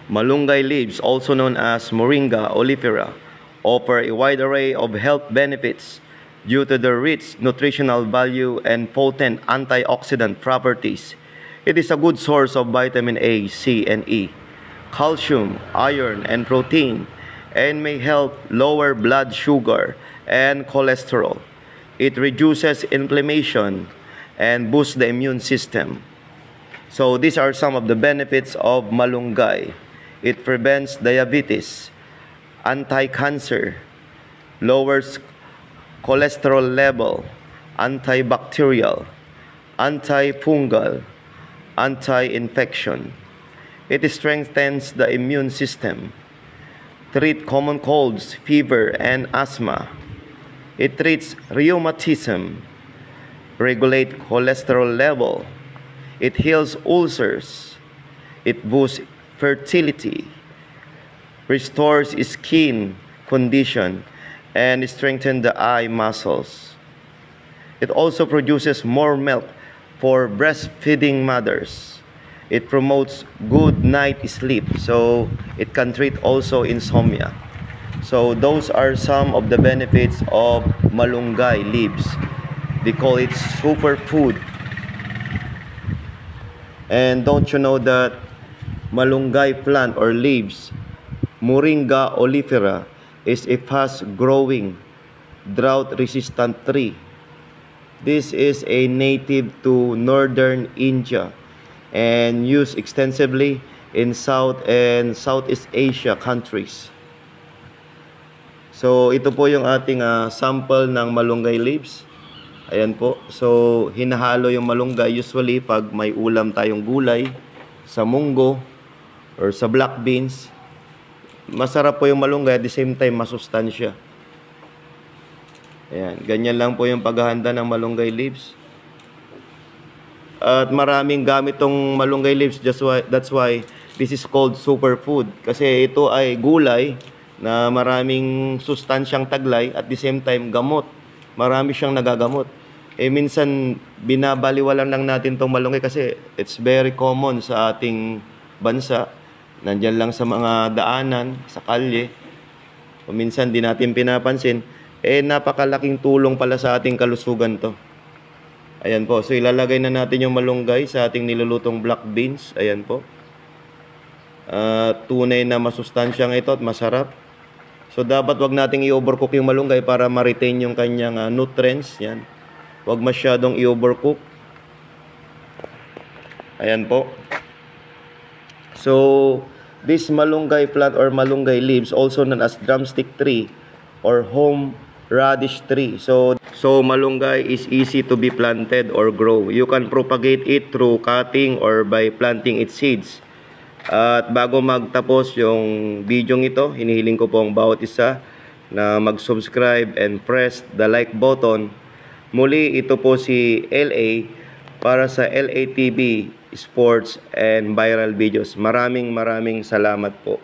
Malunggay leaves, also known as Moringa oleifera, offer a wide array of health benefits due to their rich nutritional value and potent antioxidant properties. It is a good source of vitamin A, C, and E, calcium, iron, and protein, and may help lower blood sugar and cholesterol. It reduces inflammation and boosts the immune system. So these are some of the benefits of malunggay. It prevents diabetes, anti-cancer, lowers cholesterol level, antibacterial, antifungal, anti-infection. It strengthens the immune system, treat common colds, fever, and asthma. It treats rheumatism, regulate cholesterol level. It heals ulcers. It boosts fertility, restores skin condition, and strengthens the eye muscles. It also produces more milk for breastfeeding mothers. It promotes good night sleep, so it can treat also insomnia. So those are some of the benefits of malunggay leaves. They call it superfood. And don't you know that malunggay plant or leaves, Moringa oleifera, is a fast-growing, drought-resistant tree. This is a native to northern India and used extensively in South and Southeast Asia countries. So ito po yung ating sample ng malunggay leaves. Ayan po. So hinahalo yung malunggay usually pag may ulam tayong gulay, sa munggo, or sa black beans. Masarap po yung malunggay, at the same time masustansya. Ayan, ganyan lang po yung paghahanda ng malunggay leaves. At maraming gamit tong malunggay leaves, that's why this is called superfood. Kasi ito ay gulay na maraming sustansyang taglay, at the same time gamot. Marami siyang nagagamot. Minsan binabaliwalan lang natin tong malunggay kasi it's very common sa ating bansa. Nandyan lang sa mga daanan, sa kalye. O minsan di natin pinapansin. Napakalaking tulong pala sa ating kalusugan to. Ayan po. So ilalagay na natin yung malunggay sa ating nilulutong black beans. Ayan po. Tunay na masustansyang ito at masarap. So dapat wag nating i-overcook yung malunggay para ma-retain yung kanyang nutrients. Yan. Wag masyadong i-overcook. Ayan po. So this malunggay plant or malunggay leaves, also known as drumstick tree or home radish tree. So malunggay is easy to be planted or grow. You can propagate it through cutting or by planting its seeds. At bago magtapos yung video ito, hinihiling ko po ang bawat isa na mag-subscribe and press the like button. Muli, ito po si LA para sa LA TV Sports and Viral Videos. Maraming salamat po.